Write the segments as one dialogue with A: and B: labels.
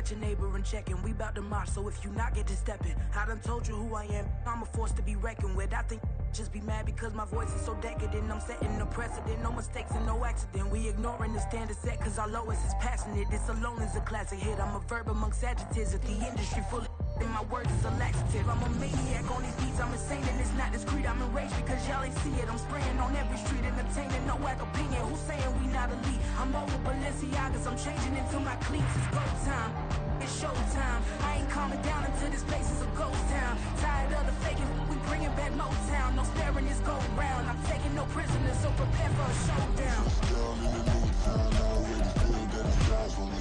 A: at your neighbor and checking. We bout to march, so if you not get to stepping. I done told you who I am. I'm a force to be reckoned with. I think just be mad because my voice is so decadent. I'm setting a precedent, no mistakes and no accident. We ignoring the standard set cause our lowest is passionate. This alone is a classic hit. I'm a verb amongst adjectives. If the industry full of and my words is a laxative. I'm a maniac on these beats, I'm insane and it's not discreet. I'm enraged because y'all ain't see it. I'm spraying on every street, entertaining, no whack opinion. Who's saying we not elite? I'm over Balenciagas, I'm changing into my cleats. It's go time, it's show time. I ain't calming down until this place is a ghost town. Tired of the faking, we bringing back Motown. No staring, this go round. I'm taking no prisoners, so prepare for a showdown.
B: Down in the new town, I already feel that it's eyes on me.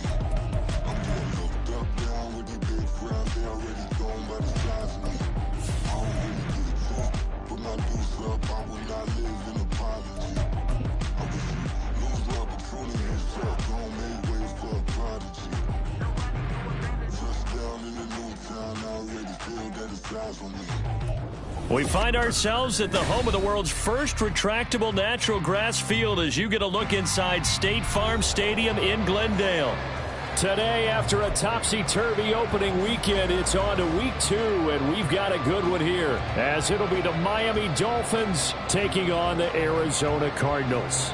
B: I'm getting hooked up down with the big round, they already gone by the size of me. I don't really do the talk, put my deuce up, I will not live in apology. I wish you lose the opportunity, yourself, don't make ways for a prodigy. Just down in the new town, I already feel that it's eyes on me.
C: We find ourselves at the home of the world's first retractable natural grass field as you get a look inside State Farm Stadium in Glendale. Today, after a topsy-turvy opening weekend, it's on to week 2, and we've got a good one here, as it'll be the Miami Dolphins taking on the Arizona Cardinals.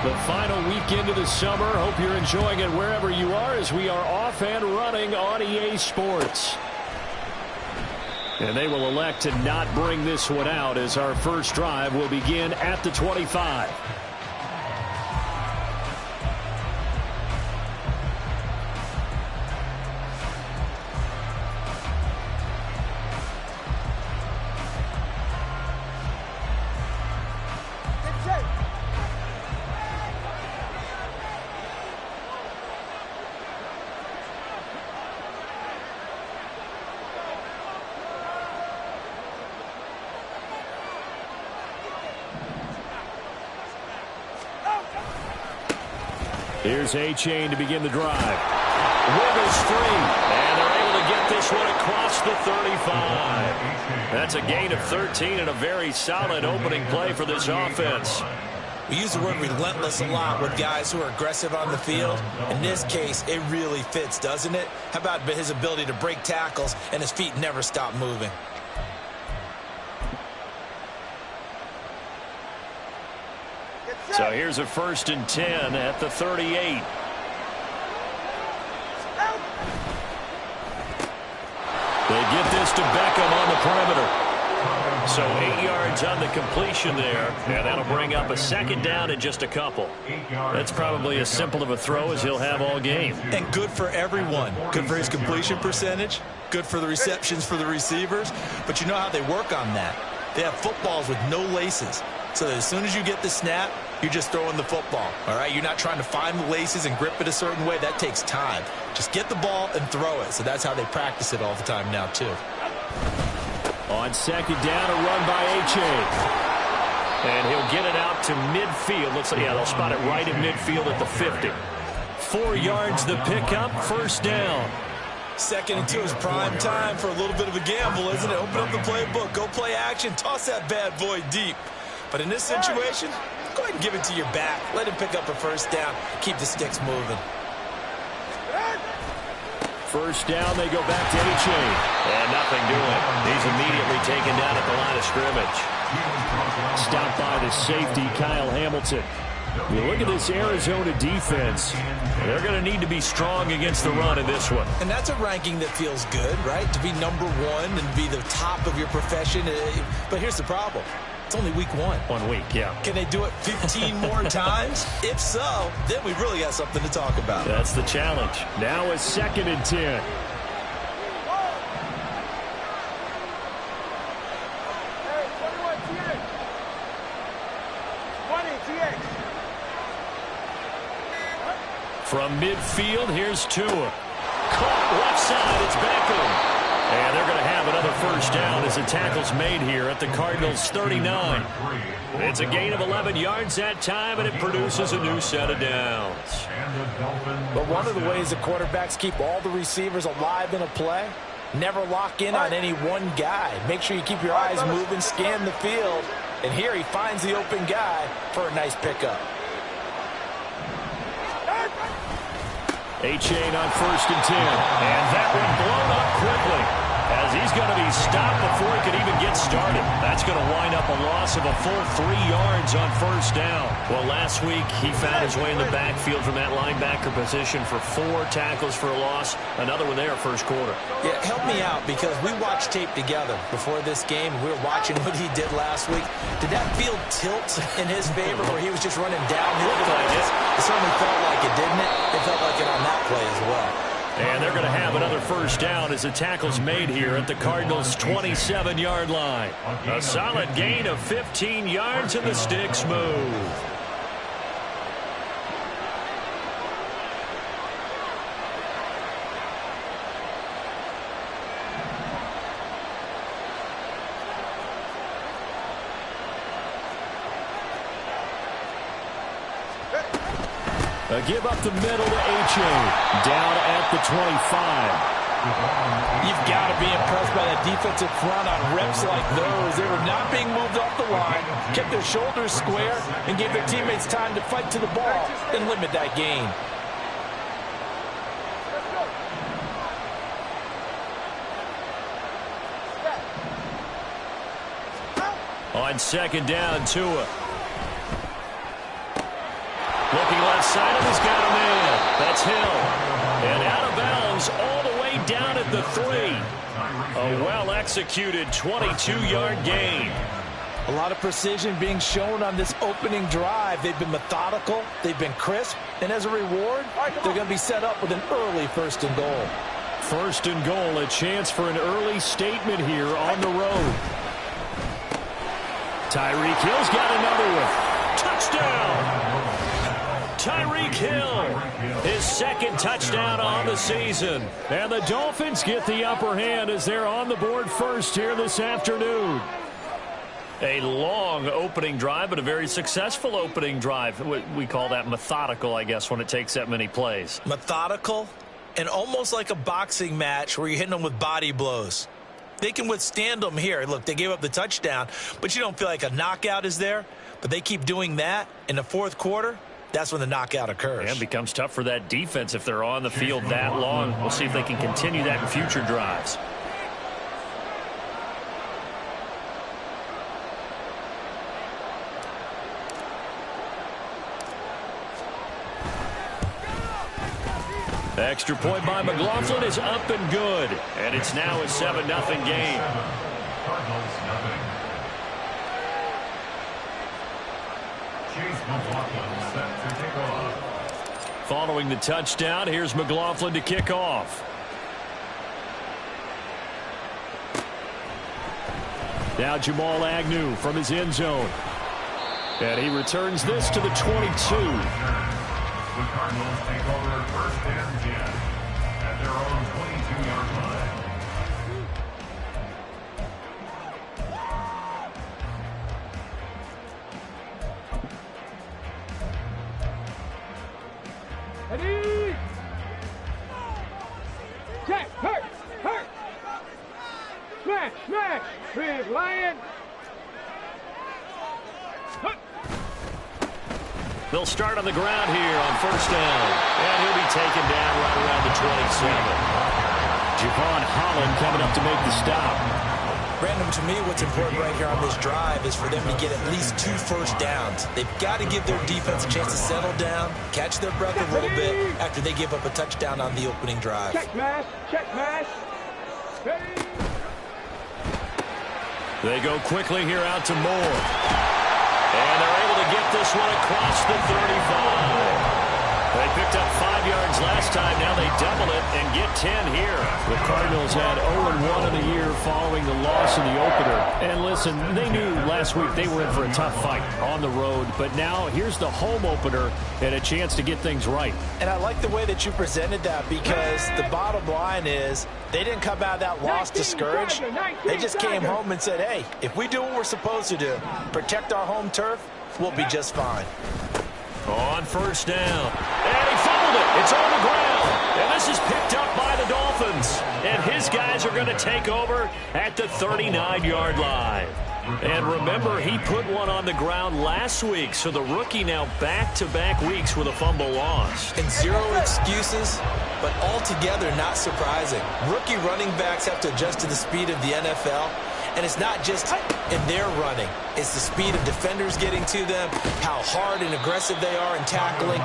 C: The final weekend of the summer. Hope you're enjoying it wherever you are as we are off and running on EA Sports. And they will elect to not bring this one out as our first drive will begin at the 25. Here's A-Chain to begin the drive. Wiggles free, and they're able to get this one across the 35. That's a gain of 13 and a very solid opening play for this offense.
D: We use the word relentless a lot with guys who are aggressive on the field. In this case, it really fits, doesn't it? How about his ability to break tackles and his feet never stop moving?
C: So here's a 1st and 10 at the 38. They get this to Beckham on the perimeter. So 8 yards on the completion there, and that'll bring up a 2nd down in just a couple. That's probably as simple of a throw as he'll have all game.
D: And good for everyone. Good for his completion percentage. Good for the receptions for the receivers. But you know how they work on that. They have footballs with no laces. So that as soon as you get the snap, you're just throwing the football, all right? You're not trying to find the laces and grip it a certain way. That takes time. Just get the ball and throw it. So that's how they practice it all the time now, too.
C: On 2nd down, a run by A-Chain. And he'll get it out to midfield. Looks like, yeah, they'll spot it right in midfield at the 50. 4 yards the pickup, 1st down.
D: 2nd and 2 is prime time for a little bit of a gamble, isn't it? Open up the playbook, go play action, toss that bad boy deep. But in this situation, go ahead and give it to your back. Let him pick up a 1st down. Keep the sticks moving.
C: 1st down, they go back to A-Chain. And nothing doing. He's immediately taken down at the line of scrimmage. Stopped by the safety, Kyle Hamilton. You look at this Arizona defense. They're going to need to be strong against the run in this one.
D: And that's a ranking that feels good, right? To be number 1 and be the top of your profession. But here's the problem. It's only week 1.
C: 1 week, yeah.
D: Can they do it 15 more times? If so, then we really got something to talk about.
C: That's the challenge. Now a 2nd and 10. From midfield, here's Tua. Caught left side, it's Beckham. And they're going to have another 1st down as the tackle's made here at the Cardinals' 39. It's a gain of 11 yards that time, and it produces a new set of downs.
E: But one of the ways the quarterbacks keep all the receivers alive in a play, never lock in on any one guy. Make sure you keep your eyes moving, scan the field, And here he finds the open guy for a nice pickup.
C: A-Chain on 1st and 10. And that one blown up quickly, as he's going to be stopped before he can even get started. That's going to wind up a loss of a full 3 yards on 1st down. Well, last week he found his way in the backfield from that linebacker position for 4 tackles for a loss. Another one there first quarter.
E: Yeah, help me out, because we watched tape together before this game. We were watching what he did last week. Did that field tilt in his favor where he was just running downhill? It certainly felt like it, didn't it? It felt like it on that play as well.
C: And they're going to have another 1st down as the tackle's made here at the Cardinals' 27-yard line. A solid gain of 15 yards, and the sticks move. A give up the middle to A-Chain. Down at the 25.
E: You've got to be impressed by that defensive front on reps like those. They were not being moved off the line, kept their shoulders square, and gave their teammates time to fight to the ball and limit that gain.
C: On 2nd down, Tua. Looking left side, and he's got a man. That's Hill. And out of bounds all the way down at the 3. A well-executed 22-yard gain.
E: A lot of precision being shown on this opening drive. They've been methodical, they've been crisp, and as a reward, they're going to be set up with an early 1st and goal.
C: 1st and goal, a chance for an early statement here on the road. Tyreek Hill's got another one. Touchdown! Tyreek Hill, his 2nd touchdown on the season. And the Dolphins get the upper hand as they're on the board first here this afternoon. A long opening drive, but a very successful opening drive. We call that methodical, I guess, when it takes that many plays.
D: Methodical and almost like a boxing match where you're hitting them with body blows. They can withstand them here. Look, they gave up the touchdown, but you don't feel like a knockout is there. But they keep doing that in the 4th quarter. That's when the knockout occurs.
C: And it becomes tough for that defense if they're on the field that long. We'll see if they can continue that in future drives. Extra point by McLaughlin is up and good. And it's now a 7-0 game. Following the touchdown, here's McLaughlin to kick off. Now Jamal Agnew from his end zone. And he returns this to the 22.
F: The Cardinals take over 1st and 10 at their own 22-yard line.
G: Ready? Check, hurt. Smash, big lion.
C: They'll start on the ground here on 1st down. And he'll be taken down right around the 27. Javon Holland coming up to make the stop.
D: Brandon, to me, what's important right here on this drive is for them to get at least 2 1st downs. They've got to give their defense a chance to settle down, catch their breath a little bit after they give up a touchdown on the opening drive.
G: Check mash. Ready?
C: They go quickly here out to Moore. And they're able to get this one across the 35. They picked up 5 yards last time. Now they double it and get 10 here. The Cardinals had 0-1 in the year following the loss in the opener. And listen, they knew last week they were in for a tough fight on the road. But now here's the home opener and a chance to get things right.
E: And I like the way that you presented that, because the bottom line is they didn't come out of that loss discouraged. They just came home and said, hey, if we do what we're supposed to do, protect our home turf, we'll be just fine.
C: On 1st down. And he fumbled it. It's on the ground. And this is picked up by the Dolphins. And his guys are going to take over at the 39-yard line. And remember, he put one on the ground last week, so the rookie now back-to-back weeks with a fumble lost.
E: And zero excuses, but altogether not surprising. Rookie running backs have to adjust to the speed of the NFL, and it's not just in their running. It's the speed of defenders getting to them, how hard and aggressive they are in tackling,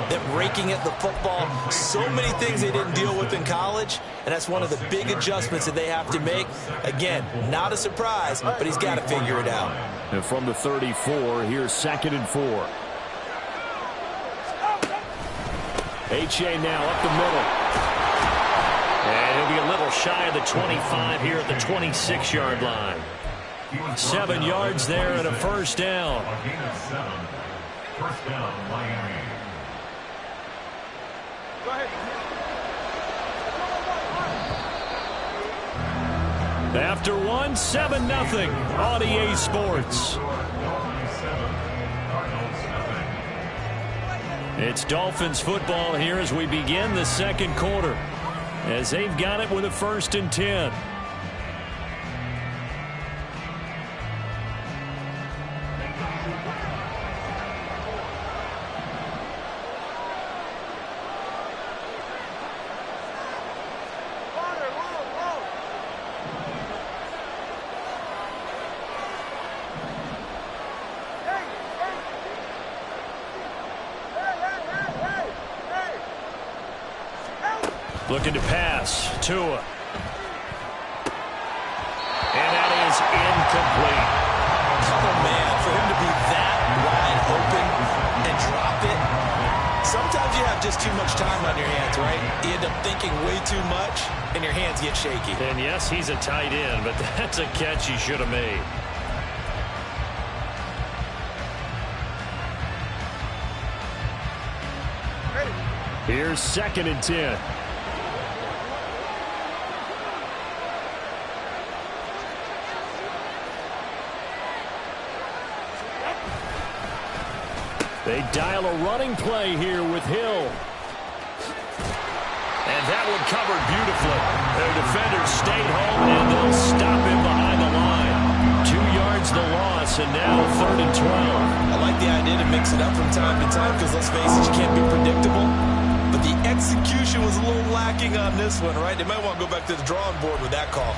E: them raking at the football. So many things they didn't deal with in college, and that's one of the big adjustments that they have to make. Again, not a surprise, but he's got to figure it out.
C: And from the 34, here's 2nd and 4. H.A. now up the middle. And he'll be a little shy of the 25 here at the 26-yard line. 7 yards there and a first down.
F: A gain of 7. First down, Miami.
G: Go ahead.
C: After one, 7-0 on EA Sports. It's Dolphins football here as we begin the second quarter, as they've got it with a 1st and 10. Looking to pass. Tua. And that is incomplete.
E: Oh, man, for him to be that wide open and drop it. Sometimes you have just too much time on your hands, right? You end up thinking way too much, and your hands get shaky.
C: And yes, he's a tight end, but that's a catch he should have made. Here's 2nd and 10. They dial a running play here with Hill. And that one covered beautifully. Their defenders stayed home, and they'll stop him behind the line. 2 yards the loss, and now 3rd and 12.
E: I like the idea to mix it up from time to time because, let's face it, you can't be predictable. But the execution was a little lacking on this one, right? They might want to go back to the drawing board with that call.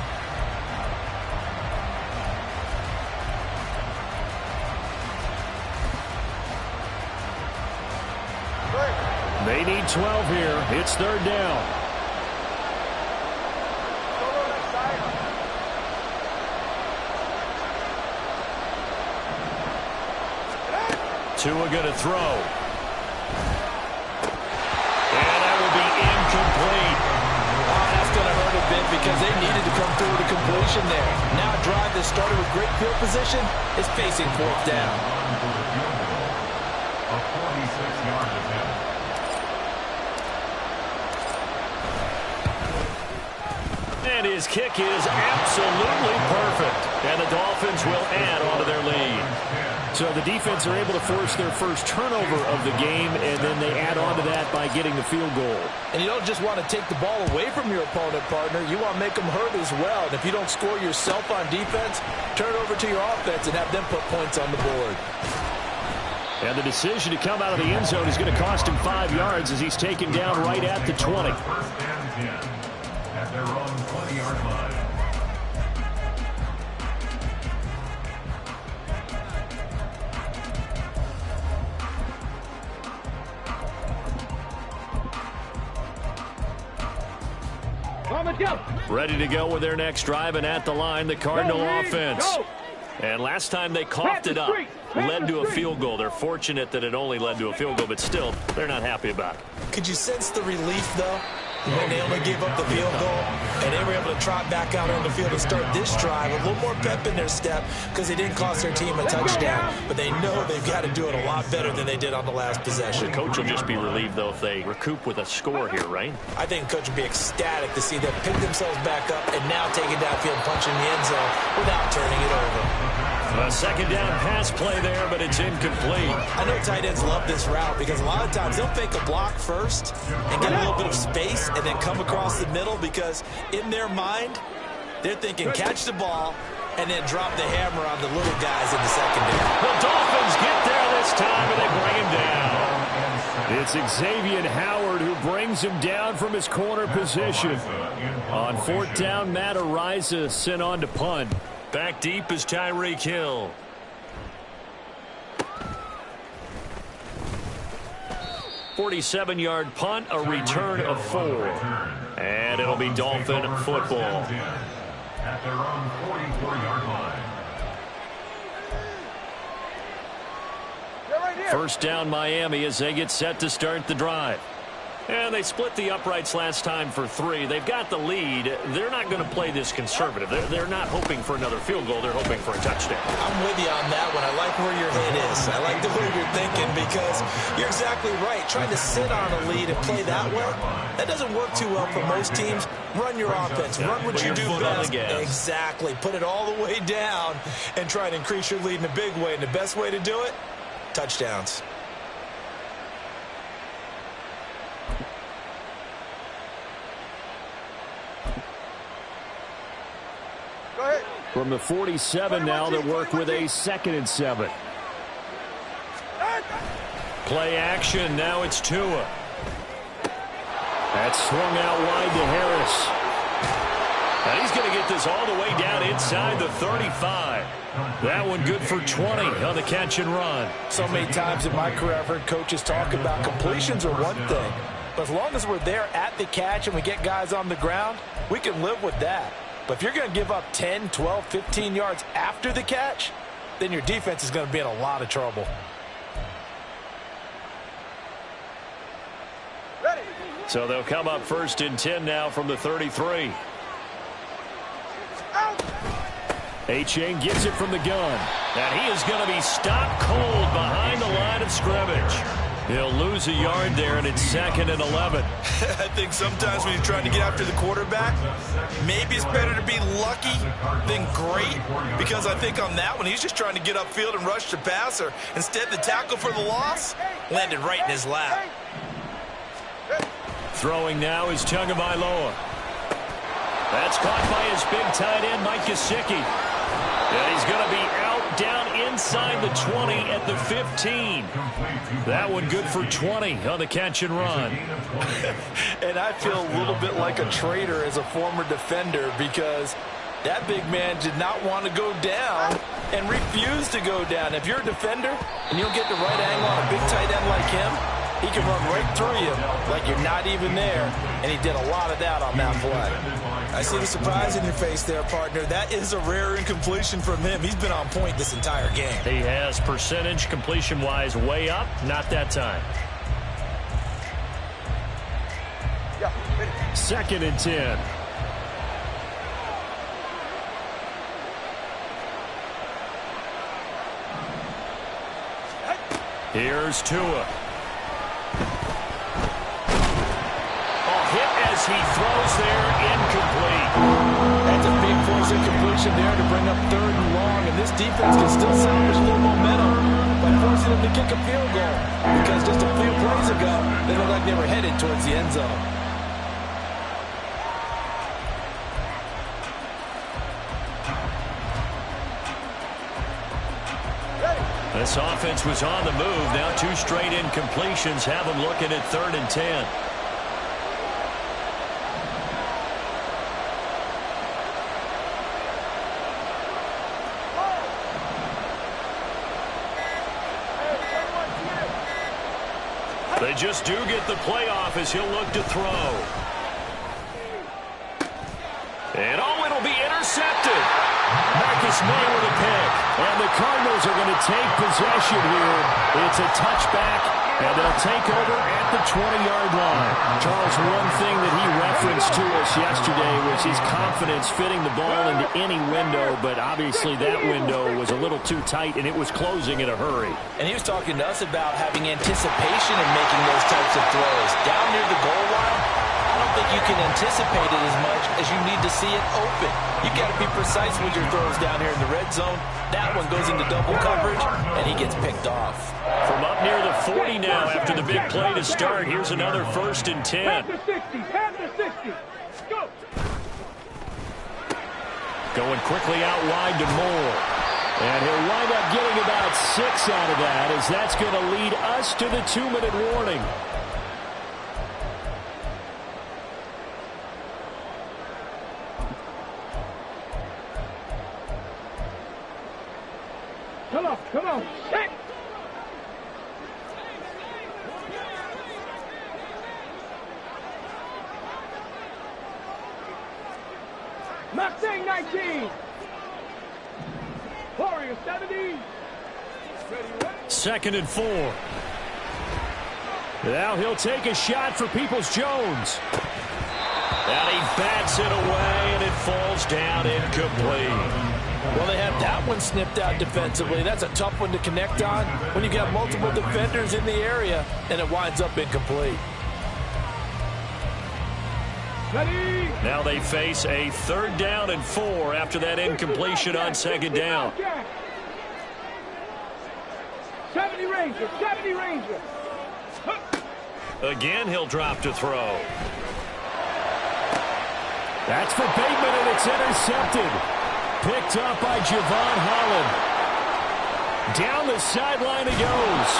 C: They need 12 here. It's 3rd down. Tua going to throw. And that will be incomplete.
E: Oh, that's going to hurt a bit because they needed to come through with a completion there. Now a drive that started with great field position is facing 4th down.
F: A 46-yard attempt.
C: And his kick is absolutely perfect. And the Dolphins will add on to their lead. So the defense are able to force their first turnover of the game, and then they add on to that by getting the field goal.
E: And you don't just want to take the ball away from your opponent, partner. You want to make them hurt as well. And if you don't score yourself on defense, turn over to your offense and have them put points on the board.
C: And the decision to come out of the end zone is going to cost him 5 yards as he's taken down right at the 20.
F: 1st and 10 at their own 20-yard line.
C: Ready to go with their next drive, and at the line, the Cardinal offense. And last time they coughed it up, led to a field goal. They're fortunate that it only led to a field goal, but still, they're not happy about it.
E: Could you sense the relief, though, when they only gave up the field goal and they were able to trot back out on the field and start this drive with a little more pep in their step because they didn't cost their team a touchdown, but they know they've got to do it a lot better than they did on the last possession.
C: The coach will just be relieved, though, if they recoup with a score here, right?
E: I think the coach would be ecstatic to see them pick themselves back up and now take it downfield, punching the end zone without turning it over.
C: A 2nd down pass play there, but it's incomplete.
E: I know tight ends love this route because a lot of times they'll fake a block first and get a little bit of space and then come across the middle because in their mind, they're thinking catch the ball and then drop the hammer on the little guys in the secondary.
C: The Dolphins get there this time, and they bring him down. It's Xavier Howard who brings him down from his corner position. On fourth down, Matt Ariza sent on to punt. Back deep is Tyreek Hill. .47-yard punt, a return of 4. And it'll be Dolphin football.
F: At their own 44-yard line.
C: First down Miami as they get set to start the drive. And they split the uprights last time for 3. They've got the lead. They're not going to play this conservative. They're not hoping for another field goal. They're hoping for a touchdown.
E: I'm with you on that one. I like where your head is. I like the way you're thinking because you're exactly right. Trying to sit on a lead and play that way, that doesn't work too well for most teams. Run your offense. Run what you do best. Exactly. Put it all the way down and try to increase your lead in a big way. And the best way to do it, touchdowns.
C: From the 47 now, they work with a 2nd and 7. Play action. Now it's Tua. That's swung out wide to Harris. And he's going to get this all the way down inside the 35. That one good for 20 on the catch and run.
E: So many times in my career, I've heard coaches talk about completions are one thing. But as long as we're there at the catch and we get guys on the ground, we can live with that. But if you're going to give up 10, 12, 15 yards after the catch, then your defense is going to be in a lot of trouble.
C: So they'll come up 1st and 10 now from the 33. A-Chain gets it from the gun. And he is going to be stopped cold behind the line of scrimmage. He'll lose a yard there, and it's 2nd and 11.
D: I think sometimes when you're trying to get after the quarterback, maybe it's better to be lucky than great, because I think on that one, he's just trying to get upfield and rush the passer. Instead, the tackle for the loss landed right in his lap.
C: Throwing now is Tagovailoa. That's caught by his big tight end, Mike Gesicki. And he's going to be out down inside the 20 at the 15. That one good for 20 on the catch and run.
E: And I feel a little bit like a traitor as a former defender because that big man did not want to go down and refused to go down. If you're a defender and you'll get the right angle on a big tight end like him, he can run right through you like you're not even there, and he did a lot of that on that play. I see the surprise in your face there, partner. That is a rare incompletion from him. He's been on point this entire game.
C: He has percentage completion-wise way up. Not that time. 2nd and 10. Here's Tua. He throws there, incomplete.
E: That's a big force incompletion there to bring up 3rd and long, and this defense can still salvage a little momentum by forcing them to kick a field goal, because just a few plays ago, they looked like they were headed towards the end zone.
C: This offense was on the move. Now 2 straight incompletions have them looking at 3rd and 10. They just do get the playoff as he'll look to throw. And it'll be intercepted. Marcus May with a pick. And the Cardinals are going to take possession here. It's a touchback, and they'll take over at the 20-yard line. Charles, one thing that he referenced to us yesterday was his confidence fitting the ball into any window, but obviously that window was a little too tight, and it was closing in a hurry.
E: And he was talking to us about having anticipation in making those types of throws. Down near the goal line, I don't think you can anticipate it as much as you need to see it open. You got to be precise with your throws down here in the red zone. That one goes into double coverage, and he gets picked off.
C: From up near the 40 now after the big play to start, here's another 1st and 10.
G: Past the 60, past the 60. Go.
C: Going quickly out wide to Moore. And he'll wind up getting about 6 out of that, as that's going to lead us to the 2-minute warning.
G: Come on, set! Mustang 19! Warrior 70! Ready.
C: 2nd and 4. Now he'll take a shot for Peoples-Jones. And he bats it away, and it falls down incomplete.
E: Well, they have that one snipped out defensively. That's a tough one to connect on when you got multiple defenders in the area, and it winds up incomplete.
G: Ready.
C: Now they face a 3rd down and 4 after that incompletion on 2nd down.
G: 70 Ranger, 70 Ranger.
C: Again, he'll drop to throw. That's for Bateman, and it's intercepted. Picked up by Javon Holland. Down the sideline he goes.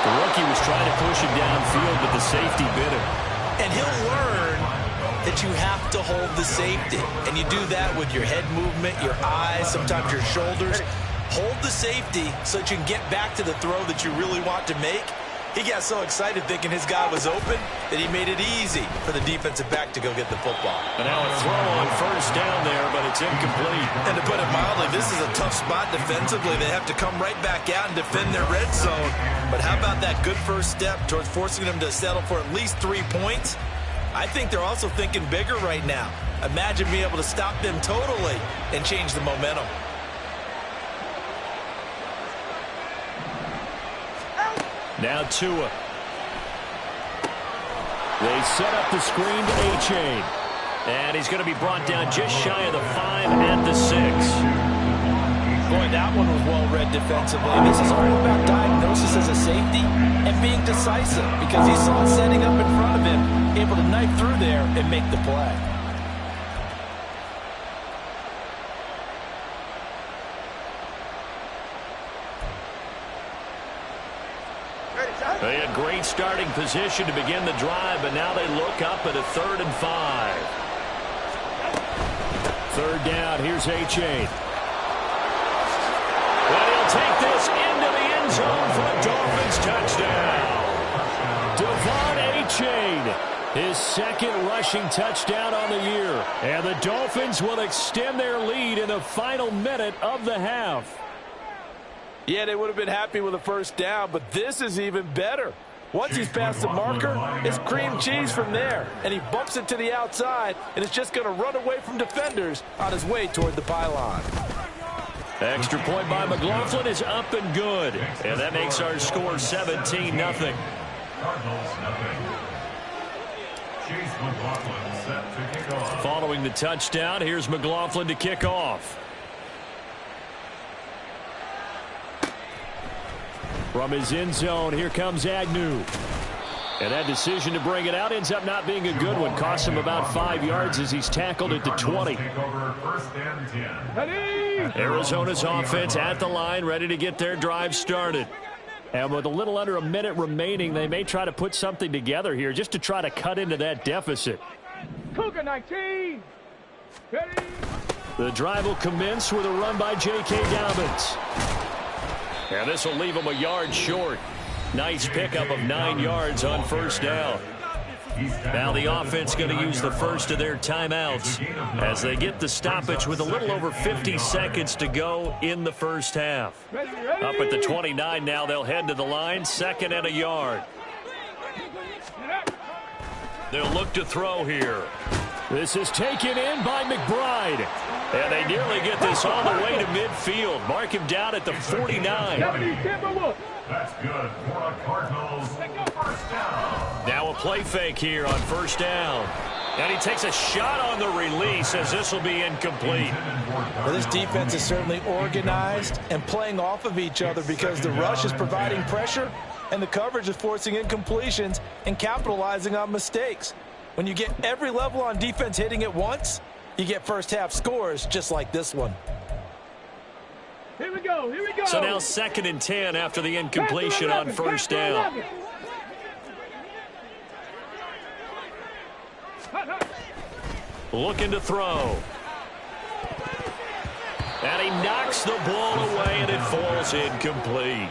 C: The rookie was trying to push him downfield, but the safety bit him.
E: And he'll learn that you have to hold the safety. And you do that with your head movement, your eyes, sometimes your shoulders. Hold the safety so that you can get back to the throw that you really want to make. He got so excited thinking his guy was open that he made it easy for the defensive back to go get the football.
C: And now a throw on 1st down there, but it's incomplete.
E: And to put it mildly, this is a tough spot defensively. They have to come right back out and defend their red zone. But how about that good first step towards forcing them to settle for at least 3 points? I think they're also thinking bigger right now. Imagine being able to stop them totally and change the momentum.
C: Now Tua. They set up the screen to A-Chain. And he's going to be brought down just shy of the 5 at the 6.
E: Boy, that one was well read defensively. This is all about diagnosis as a safety and being decisive, because he saw it setting up in front of him, able to knife through there and make the play.
C: They had great starting position to begin the drive, but now they look up at a 3rd and 5. 3rd down, here's A-Chain. And he'll take this into the end zone for a Dolphins touchdown. Devon A-Chain, his 2nd rushing touchdown on the year. And the Dolphins will extend their lead in the final minute of the half.
E: Yeah, they would have been happy with a 1st down, but this is even better. Once he's past the marker, it's cream cheese from there. And he bumps it to the outside, and it's just going to run away from defenders on his way toward the pylon.
C: Extra point by McLaughlin is up and good. And that makes our score 17-0. Following the touchdown, here's McLaughlin to kick off. From his end zone, here comes Agnew. And that decision to bring it out ends up not being a good one. Costs him about 5 yards as he's tackled at the 20. Arizona's offense at the line, ready to get their drive started. And with a little under a minute remaining, they may try to put something together here just to try to cut into that deficit.
G: Cougar 19. Ready.
C: The drive will commence with a run by J.K. Dobbins. And this will leave him a yard short. Nice pickup of 9 yards on 1st down. Now the offense going to use the first of their timeouts as they get the stoppage with a little over 50 seconds to go in the 1st half. Up at the 29 now, they'll head to the line, 2nd and a yard. They'll look to throw here. This is taken in by McBride. And they nearly get this all the way to midfield. Mark him down at the 49.
F: That's good for the Cardinals. 1st down.
C: Now a play fake here on 1st down. And he takes a shot on the release as this will be incomplete.
E: Well, this defense is certainly organized and playing off of each other because the rush is providing pressure and the coverage is forcing incompletions and capitalizing on mistakes. When you get every level on defense hitting at once, you get first-half scores just like this one.
G: Here we go. Here we go.
C: So now 2nd and 10 after the incompletion on first down. Looking to throw. And he knocks the ball away, and it falls incomplete.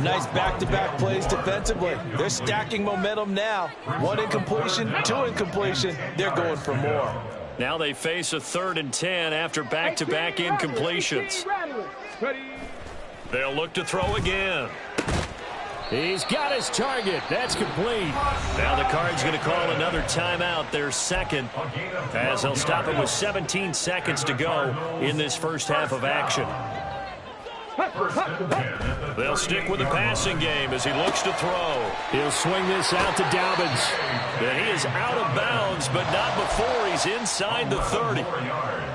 E: Nice back-to-back plays defensively. They're stacking momentum now. 1 incompletion, 2 incompletion. They're going for more.
C: Now they face a 3rd and 10 after back-to-back incompletions. They'll look to throw again. He's got his target. That's complete. Now the Cards going to call another timeout, their 2nd, as they'll stop it with 17 seconds to go in this first half of action. They'll stick with the passing game as he looks to throw. He'll swing this out to Dobbins. And he is out of bounds, but not before he's inside the 30.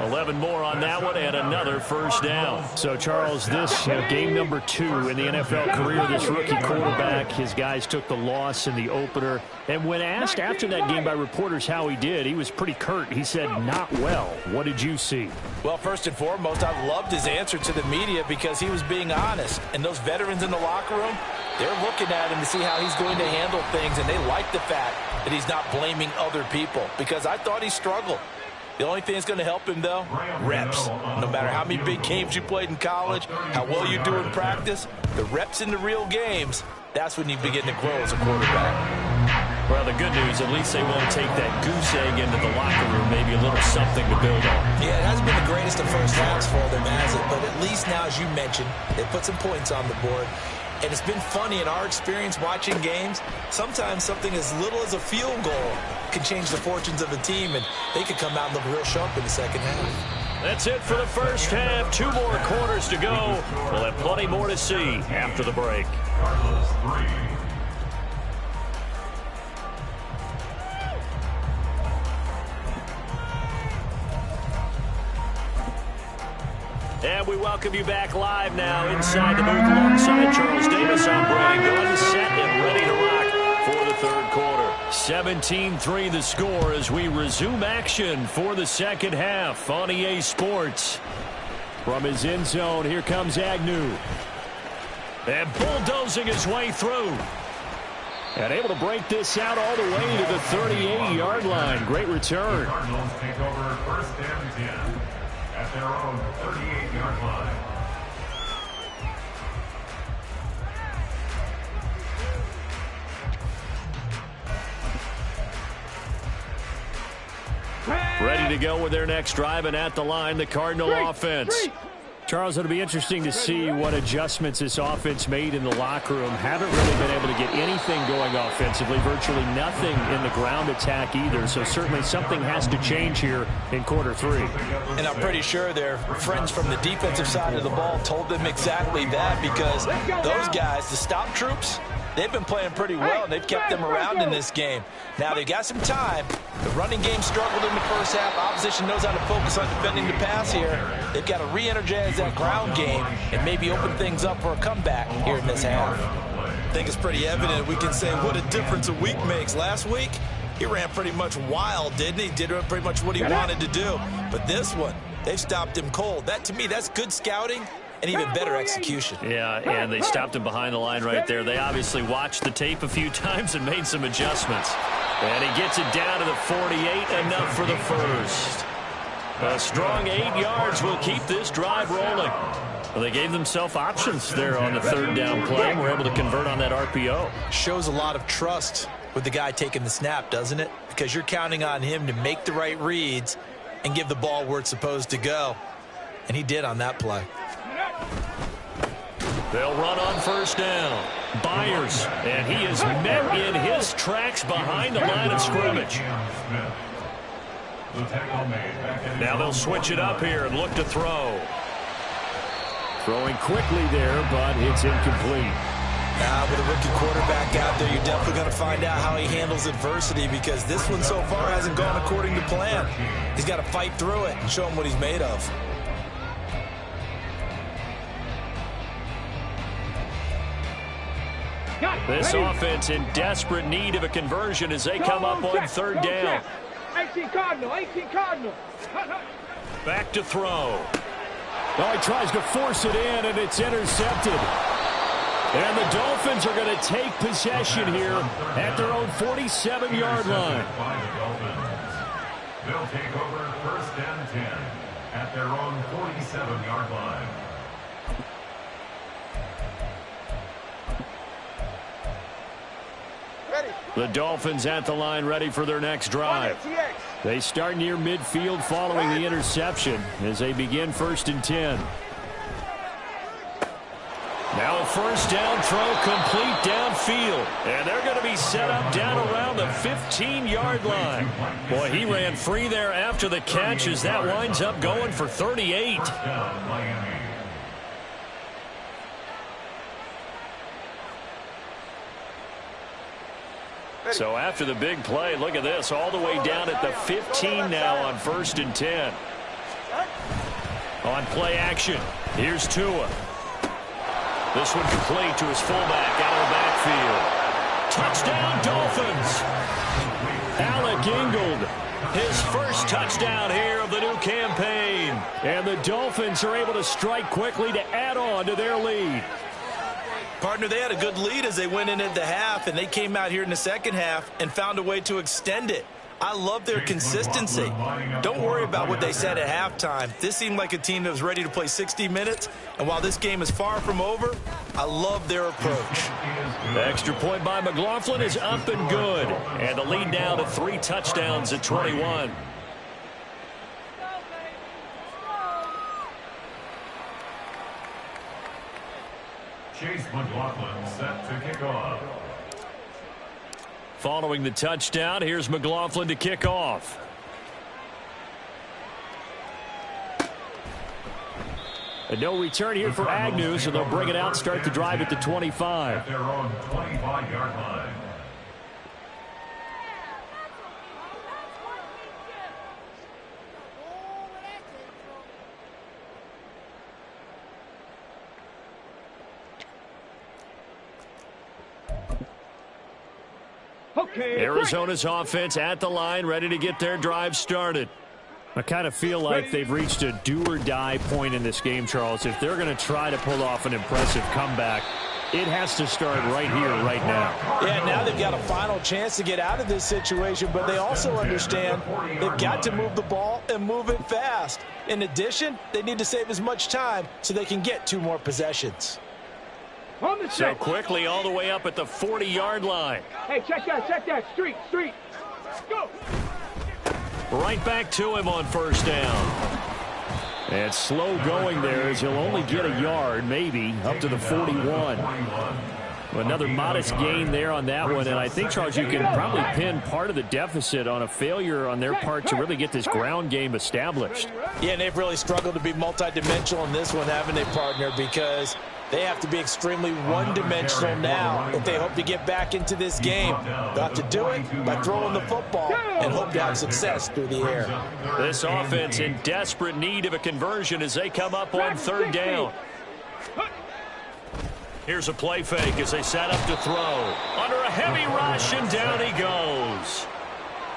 C: 11 more on that one and another first down. So, Charles, this game number 2 in the NFL career, this rookie quarterback, his guys took the loss in the opener. And when asked after that game by reporters how he did, he was pretty curt. He said, not well. What did you see?
E: Well, first and foremost, I loved his answer to the media because he was being honest. And those veterans in the locker room, they're looking at him to see how he's going to handle things, and they like the fact that he's not blaming other people because I thought he struggled. The only thing that's going to help him, though, reps. No matter how many big games you played in college, how well you do in practice, the reps in the real games, that's when you begin to grow as a quarterback.
C: Well, the good news, at least they won't take that goose egg into the locker room, maybe a little something to build on.
E: Yeah, it hasn't been the greatest of first halves for them, has it? But at least now, as you mentioned, they put some points on the board. And it's been funny in our experience watching games. Sometimes something as little as a field goal can change the fortunes of a team, and they could come out and look real sharp in the second half.
C: That's it for the first half. 2 more quarters to go. We'll have plenty more to see after the break. And we welcome you back live now inside the booth alongside Charles Davis. I'm Brady Gunn, set and ready to rock for the 3rd quarter. 17-3 the score as we resume action for the second half on EA Sports. From his end zone, here comes Agnew. And bulldozing his way through. And able to break this out all the way to the 38-yard line. Great return.
F: Cardinals take over 1st and 10 at their own 38-yard line.
C: Ready to go with their next drive, and at the line, the Cardinal offense. Charles, it'll be interesting to see what adjustments this offense made in the locker room. Haven't really been able to get anything going offensively, virtually nothing in the ground attack either. So certainly something has to change here in quarter 3.
E: And I'm pretty sure their friends from the defensive side of the ball told them exactly that because those guys, the stop troops, they've been playing pretty well, and they've kept them around in this game. Now, they've got some time. The running game struggled in the first half. Opposition knows how to focus on defending the pass here. They've got to re-energize that ground game and maybe open things up for a comeback here in this half.
D: I think it's pretty evident. We can say what a difference a week makes. Last week, he ran pretty much wild, didn't he? Did pretty much what he wanted to do. But this one, they've stopped him cold. That, to me, that's good scouting and even better execution.
C: Yeah, and they stopped him behind the line right there. They obviously watched the tape a few times and made some adjustments. And he gets it down to the 48, enough for the first. A strong 8 yards will keep this drive rolling. Well, they gave themselves options there on the 3rd down play and were able to convert on that RPO.
E: Shows a lot of trust with the guy taking the snap, doesn't it? Because you're counting on him to make the right reads and give the ball where it's supposed to go. And he did on that play.
C: They'll run on first down. Byers, and he is met in his tracks behind the line of scrimmage. Now they'll switch it up here and look to throw. Throwing quickly there, but it's incomplete.
E: Now, with a rookie quarterback out there, you're definitely going to find out how he handles adversity because this one so far hasn't gone according to plan. He's got to fight through it and show him what he's made of.
C: This offense in desperate need of a conversion as they come up on 3rd down.
G: 18 Cardinal, 18 Cardinal.
C: Back to throw. Oh, he tries to force it in, and it's intercepted. And the Dolphins are going to take possession here at their own 47-yard line.
F: They'll take over first and 10 at their own 47-yard line.
C: The Dolphins at the line, ready for their next drive. They start near midfield following the interception as they begin first and 10. Now a first down throw complete downfield. And they're going to be set up down around the 15-yard line. Boy, he ran free there after the catch as that winds up going for 38. So after the big play, look at this, all the way down at the 15 now on first and 10. On play action, here's Tua. This one complete to his fullback out of the backfield. Touchdown, Dolphins. Alec Ingold, his first touchdown here of the new campaign. And the Dolphins are able to strike quickly to add on to their lead.
D: Partner, they had a good lead as they went into the half, and they came out here in the second half and found a way to extend it. I love their consistency. Don't worry about what they said at halftime. This seemed like a team that was ready to play 60 minutes, and while this game is far from over, I love their approach.
C: The extra point by McLaughlin is up and good, and the lead now to 3 touchdowns at 21.
F: Chase McLaughlin set to kick off.
C: Following the touchdown, here's McLaughlin to kick off. A no return here for Agnew, so they'll bring it out, start the drive at the 25.
F: At their own 25-yard line.
C: Arizona's offense at the line, ready to get their drive started. I kind of feel like they've reached a do-or-die point in this game, Charles. If they're going to try to pull off an impressive comeback, it has to start right here, right now.
E: Yeah, now they've got a final chance to get out of this situation, but they also understand they've got to move the ball and move it fast. In addition, they need to save as much time so they can get 2 more possessions.
C: So quickly all the way up at the 40-yard line.
G: Hey, check that. Street. Go.
C: Right back to him on first down. And slow going there as he'll only get a yard, maybe, up to the 41. Another modest gain there on that one, and I think, Charles, you can probably pin part of the deficit on a failure on their part to really get this ground game established.
E: Yeah, and they've really struggled to be multidimensional in this one, haven't they, partner, because they have to be extremely one-dimensional now if they hope to get back into this game. They'll have to do it by throwing the football and hope to have success through the air.
C: This offense in desperate need of a conversion as they come up on third down. Here's a play fake as they set up to throw. Under a heavy rush, and down he goes.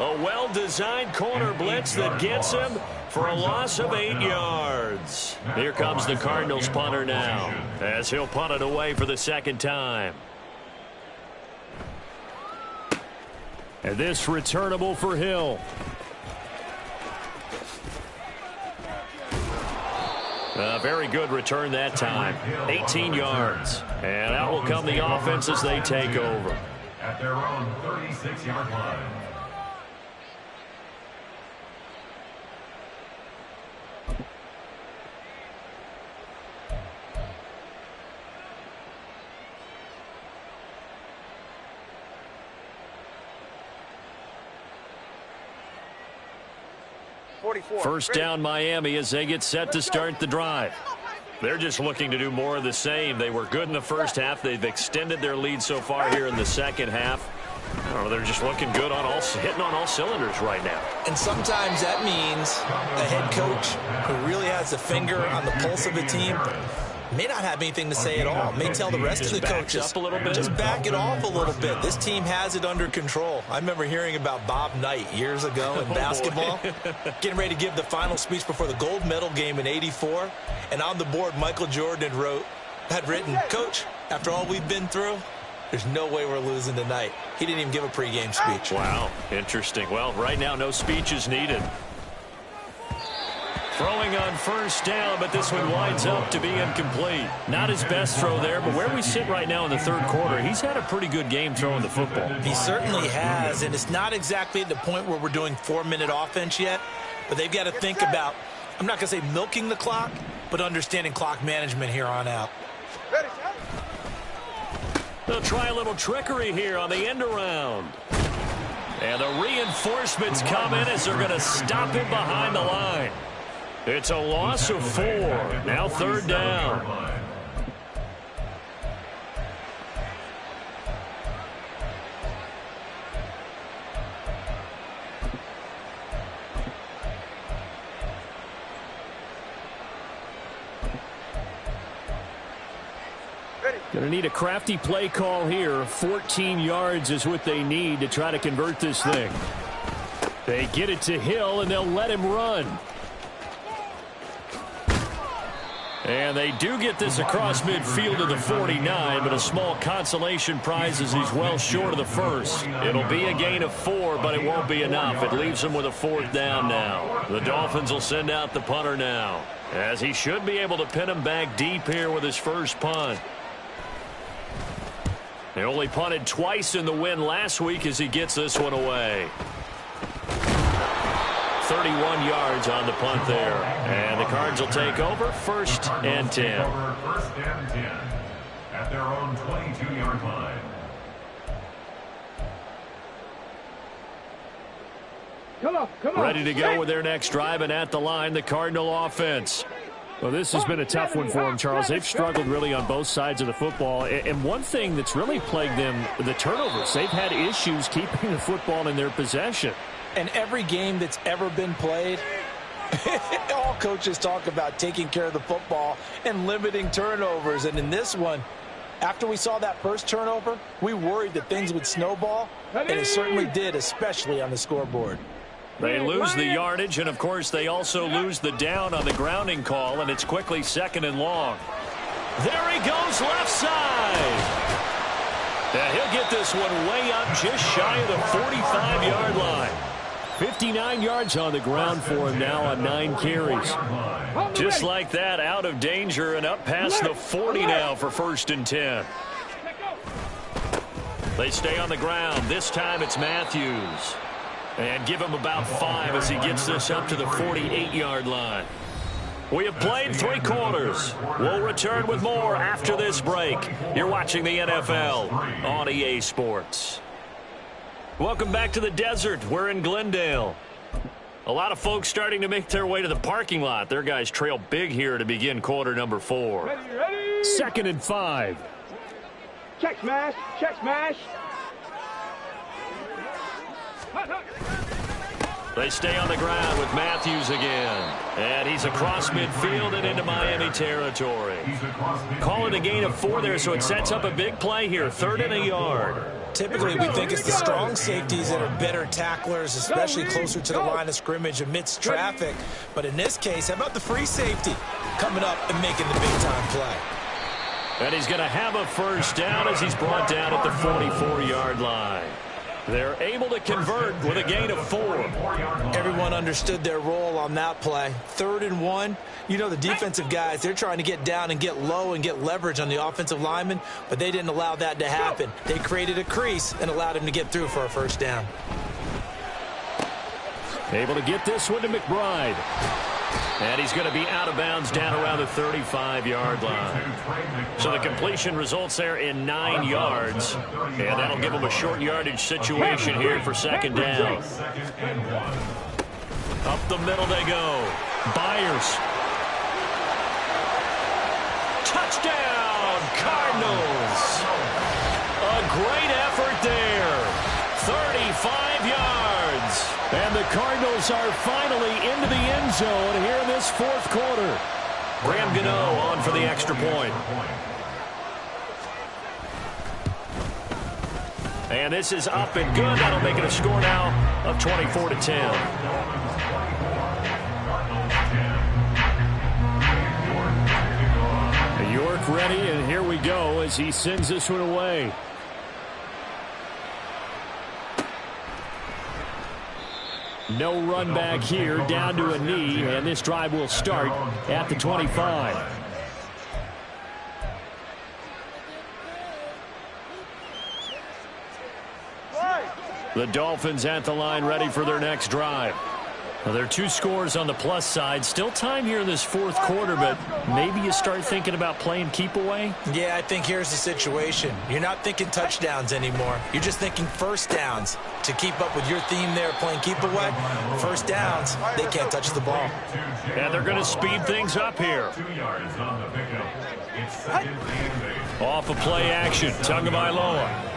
C: A well-designed corner blitz that gets him for a loss of 8 yards. Here comes the Cardinals punter now as he'll punt it away for the second time. And this returnable for Hill. A very good return that time. 18 yards. And out will come the offense as they take over.
F: At their own 36-yard line.
C: First down Miami as they get set to start the drive. They're just looking to do more of the same. They were good in the first half. They've extended their lead so far here in the second half. They're just looking good on hitting on all cylinders right now.
E: And sometimes that means a head coach who really has a finger on the pulse of the team may not have anything to say at all. May tell the rest of the coaches,
C: up a little bit.
E: just back it off a little bit. This team has it under control. I remember hearing about Bob Knight years ago in basketball, getting ready to give the final speech before the gold medal game in '84. And on the board, Michael Jordan had written, "Coach, after all we've been through, there's no way we're losing tonight." He didn't even give a pregame speech.
C: Wow, interesting. Well, right now, no speech is needed. Throwing on first down, but this one winds up to be incomplete. Not his best throw there, but where we sit right now in the third quarter, he's had a pretty good game throwing the football.
E: He certainly has, and it's not exactly at the point where we're doing 4-minute offense yet, but they've got to think about, I'm not going to say milking the clock, but understanding clock management here on out.
C: They'll try a little trickery here on the end around. And the reinforcements come in as they're going to stop him behind the line. It's a loss of 4. Now third down. Going to need a crafty play call here. 14 yards is what they need to try to convert this thing. They get it to Hill, and they'll let him run. And they do get this across midfield to the 49, but a small consolation prize as he's well short of the first. It'll be a gain of 4, but it won't be enough. It leaves him with a fourth down now. The Dolphins will send out the punter now, as he should be able to pin him back deep here with his first punt. They only punted twice in the win last week as he gets this one away. 31 yards on the punt there. And the Cards will take over first and 10.
F: First and 10 at their own 22-yard line.
G: Come on.
C: Ready to go with their next drive, and at the line, the Cardinal offense. Well, this has been a tough one for them, Charles. They've struggled really on both sides of the football. And one thing that's really plagued them, the turnovers. They've had issues keeping the football in their possession.
E: And every game that's ever been played, all coaches talk about taking care of the football and limiting turnovers. And in this one, after we saw that first turnover, we worried that things would snowball, and it certainly did, especially on the scoreboard.
C: They lose the yardage, and, of course, they also lose the down on the grounding call, and it's quickly second and long. There he goes left side. And he'll get this one way up just shy of the 45-yard line. 59 yards on the ground for him now on 9 carries. Just like that, out of danger and up past the 40 now for first and 10. They stay on the ground. This time it's Matthews. And give him about 5 as he gets this up to the 48-yard line. We have played 3 quarters. We'll return with more after this break. You're watching the NFL on EA Sports. Welcome back to the desert. We're in Glendale. A lot of folks starting to make their way to the parking lot. Their guys trail big here to begin quarter number 4.
G: Ready.
C: Second and 5.
G: Check smash.
C: They stay on the ground with Matthews again. And he's across midfield and into Miami territory. Call it a gain of 4 there, so it sets up a big play here. 3rd and a yard.
E: Typically, we think it's the strong safeties that are better tacklers, especially closer to the line of scrimmage amidst traffic. But in this case, how about the free safety coming up and making the big-time play?
C: And he's going to have a first down as he's brought down at the 44-yard line. They're able to convert with a gain of 4.
E: Everyone understood their role on that play. 3rd and 1. You know the defensive guys, they're trying to get down and get low and get leverage on the offensive lineman, but they didn't allow that to happen. They created a crease and allowed him to get through for a first down.
C: Able to get this one to McBride. And he's going to be out of bounds down around the 35-yard line. So the completion results there in 9 yards. And that'll give him a short yardage situation here for second down. Up the middle they go. Byers. Touchdown, Cardinals. A great effort there. 35 yards. And the Cardinals are finally into the end zone here in this 4th quarter. Graham Gano on for the extra point. And this is up and good. That'll make it a score now of 24-10. York ready, and here we go as he sends this one away. No run back here, down to a knee, and this drive will start at the 25. The Dolphins at the line, ready for their next drive. Well, there are 2 scores on the plus side. Still time here in this fourth quarter, but maybe you start thinking about playing keep away?
E: Yeah, I think here's the situation. You're not thinking touchdowns anymore. You're just thinking first downs. To keep up with your theme there, playing keep away, first downs, they can't touch the ball.
C: And they're going to speed things up here.
F: 2 yards on the pickup. It's second and 8.
C: Off of play action, Tagovailoa.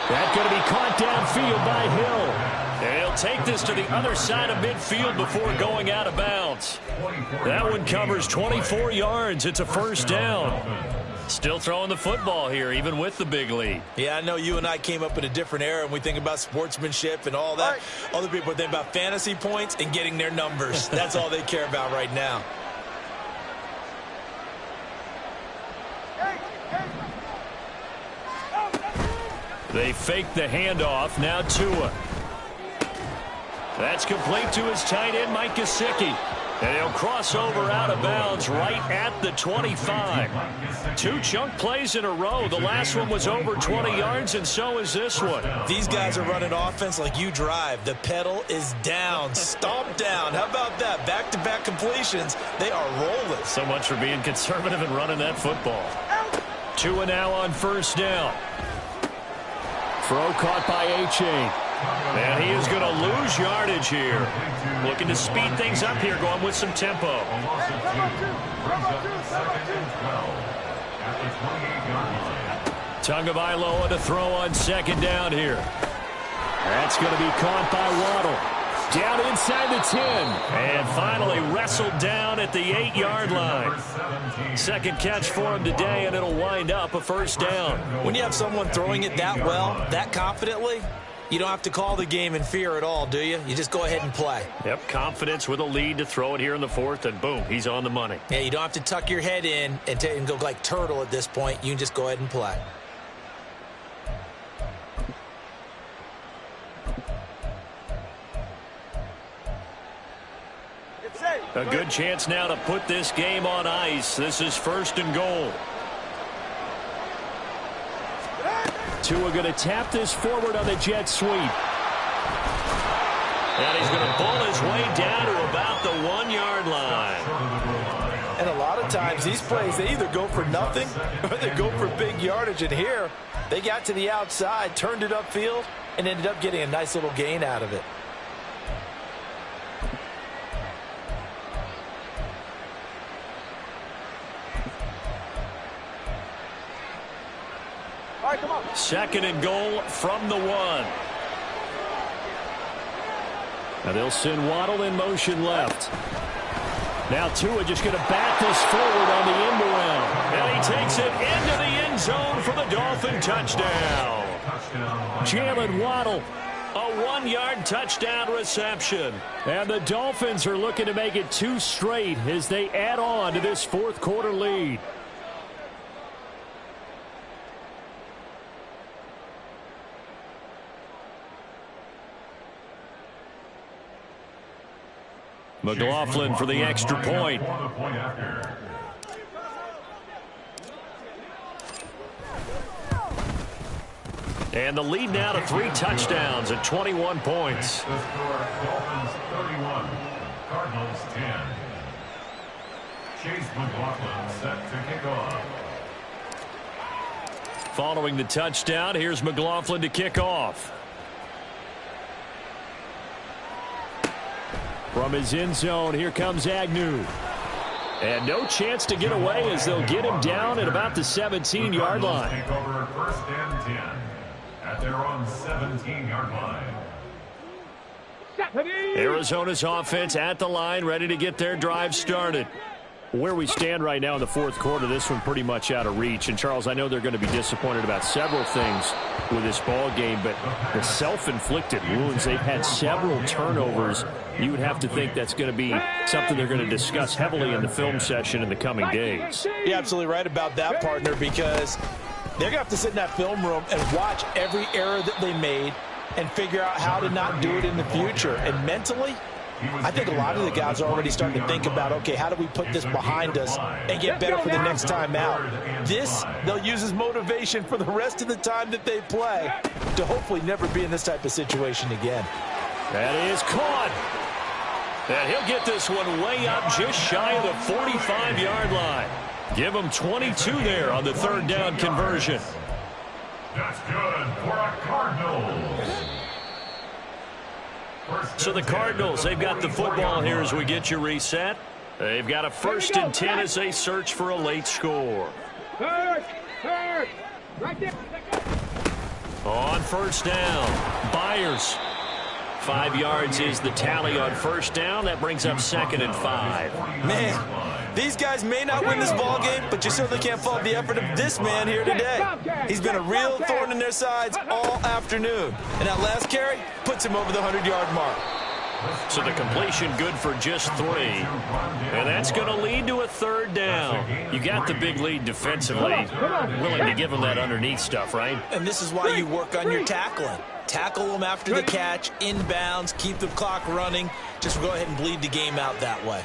C: That's going to be caught downfield by Hill. And he'll take this to the other side of midfield before going out of bounds. That one covers 24 yards. It's a first down. Still throwing the football here, even with the big lead.
E: Yeah, I know you and I came up in a different era, and we think about sportsmanship and all that. Other people think about fantasy points and getting their numbers. That's all they care about right now.
C: They fake the handoff. Now Tua. That's complete to his tight end, Mike Gesicki. And he'll cross over out of bounds right at the 25. 2 chunk plays in a row. The last one was over 20 yards, and so is this one.
E: These guys are running offense like you drive. The pedal is down, stomp down. How about that? Back-to-back completions. They are rolling.
C: So much for being conservative and running that football. Tua now on first down. Throw caught by A-Chain. And he is going to lose yardage here. Looking to speed things up here, going with some tempo. Tagovailoa to throw on second down here. That's going to be caught by Waddle. Down inside the 10. And finally wrestled down at the 8-yard line. Second catch for him today, and it'll wind up a first down.
E: When you have someone throwing it that well, that confidently, you don't have to call the game in fear at all, do you? You just go ahead and play.
C: Yep, confidence with a lead to throw it here in the fourth, and boom, he's on the money.
E: Yeah, you don't have to tuck your head in and go like turtle at this point. You can just go ahead and play.
C: A good chance now to put this game on ice. This is first and goal. Tua going to tap this forward on the jet sweep. And he's going to pull his way down to about the 1-yard line.
E: And a lot of times these plays, they either go for nothing or they go for big yardage. And here, they got to the outside, turned it upfield, and ended up getting a nice little gain out of it.
C: Second and goal from the 1. Now they'll send Waddle in motion left. Now Tua just going to bat this forward on the end around. And he takes it into the end zone for the Dolphin touchdown. Jalen Waddle, a 1-yard touchdown reception. And the Dolphins are looking to make it 2 straight as they add on to this fourth quarter lead. McLaughlin for the extra point. And the lead now to 3 touchdowns at 21 points.
F: Dolphins 31, Cardinals 10. Chase McLaughlin set to kick off.
C: Following the touchdown, here's McLaughlin to kick off. From his end zone, here comes Agnew. And no chance to get away as they'll get him down at about the 17-yard line.
F: Take over first and 10 at their own 17-yard line.
C: Arizona's offense at the line, ready to get their drive started. Where we stand right now in the fourth quarter, this one pretty much out of reach. And, Charles, I know they're going to be disappointed about several things with this ball game, but the self-inflicted wounds, they've had several turnovers. You would have to think that's going to be something they're going to discuss heavily in the film session in the coming days.
E: You're absolutely right about that, partner, because they're going to have to sit in that film room and watch every error that they made and figure out how to not do it in the future. And mentally, I think a lot of the guys are already starting to think about, okay, how do we put this behind us and get better for the next time out? This, they'll use as motivation for the rest of the time that they play to hopefully never be in this type of situation again.
C: That is caught. And he'll get this one way up just shy of the 45-yard line. Give him 22 there on the third down conversion.
F: That's good for a Cardinals.
C: So the Cardinals, they've got the football here as we get you reset. They've got a 1st and 10 as they search for a late score.
G: Third. Right there.
C: On first down, Byers. 5 yards is the tally on first down. That brings up 2nd and 5.
E: Man, these guys may not win this ball game, but you certainly can't fault the effort of this man here today. He's been a real thorn in their sides all afternoon. And that last carry puts him over the 100-yard mark.
C: So the completion good for just 3. And that's going to lead to a 3rd down. You got the big lead defensively. Willing to give them that underneath stuff, right?
E: And this is why you work on your tackling. Tackle them after the catch, inbounds, keep the clock running. Just go ahead and bleed the game out that way.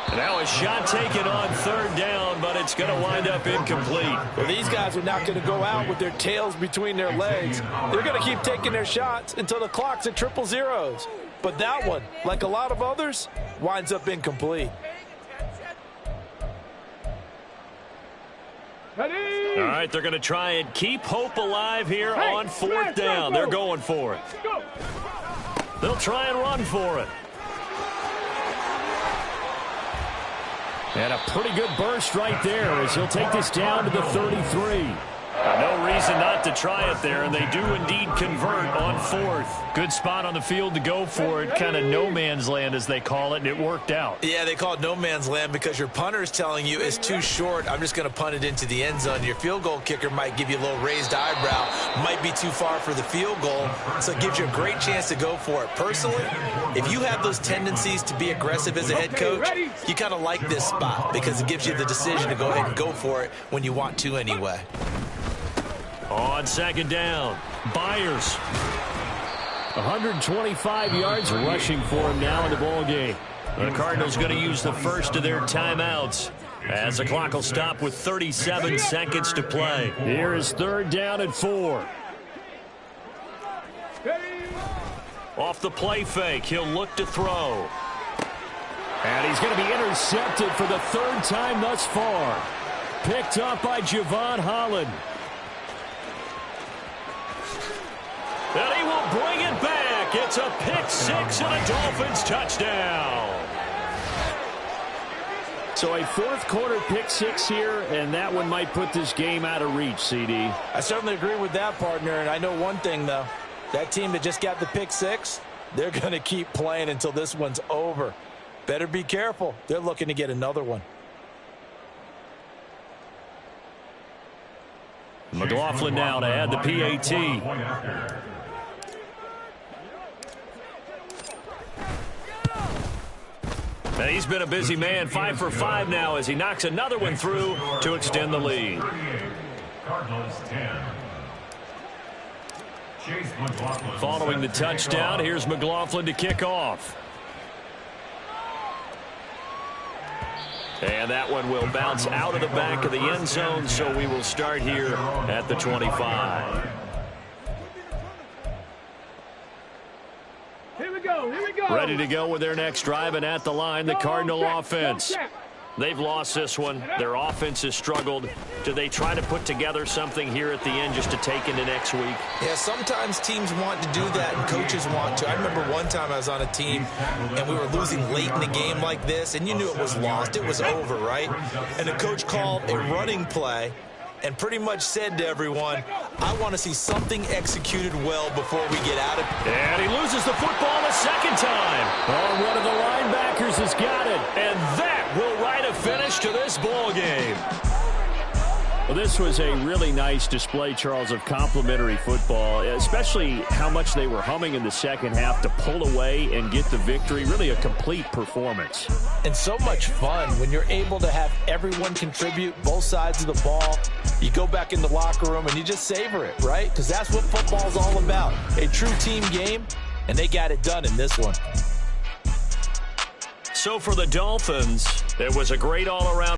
C: Now a shot taken on 3rd down, but it's going to wind up incomplete.
E: Well, these guys are not going to go out with their tails between their legs. They're going to keep taking their shots until the clock's at 000. But that one, like a lot of others, winds up incomplete.
C: All right, they're going to try and keep hope alive here on 4th down. They're going for it. They'll try and run for it. And a pretty good burst right there as he'll take this down to the 33. No reason not to try it there, and they do indeed convert on 4th. Good spot on the field to go for it, kind of no man's land as they call it, and it worked out.
E: Yeah, they call it no man's land because your punter is telling you it's too short. I'm just going to punt it into the end zone. Your field goal kicker might give you a little raised eyebrow, might be too far for the field goal, so it gives you a great chance to go for it. Personally, if you have those tendencies to be aggressive as a head coach, you kind of like this spot because it gives you the decision to go ahead and go for it when you want to anyway.
C: On 2nd down, Byers. 125 yards rushing for him now in the ball game. The Cardinals going to use the first of their timeouts as the clock will stop with 37 seconds to play. Here is 3rd down and 4. Off the play fake, he'll look to throw. And he's going to be intercepted for the 3rd time thus far. Picked up by Javon Holland. And he will bring it back. It's a pick 6 and a Dolphins touchdown. So a 4th quarter pick 6 here, and that one might put this game out of reach, CD.
E: I certainly agree with that, partner, and I know one thing, though. That team that just got the pick 6, they're going to keep playing until this one's over. Better be careful. They're looking to get another one.
C: McLaughlin now to add the PAT. And he's been a busy man, 5 for 5 now as he knocks another one through to extend the lead.
F: Cardinals 10. Chase McLaughlin.
C: Following the touchdown, here's McLaughlin to kick off. And that one will bounce out of the back of the end zone, so we will start here at the 25.
G: Here we go.
C: Ready to go with their next drive, and at the line, the Cardinal offense. They've lost this one. Their offense has struggled. Do they try to put together something here at the end just to take into next week?
E: Yeah, sometimes teams want to do that and coaches want to. I remember one time I was on a team and we were losing late in the game like this, and you knew it was lost. It was over, right? And the coach called a running play and pretty much said to everyone, I want to see something executed well before we get out of it.
C: And he loses the football a second time. Oh, one of the linebackers has got it. And that will write a finish to this ball game. Well, this was a really nice display, Charles, of complimentary football, especially how much they were humming in the second half to pull away and get the victory. Really a complete performance.
E: And so much fun when you're able to have everyone contribute, both sides of the ball. You go back in the locker room and you just savor it, right? Because that's what football's all about. A true team game, and they got it done in this one.
C: So for the Dolphins, it was a great all-around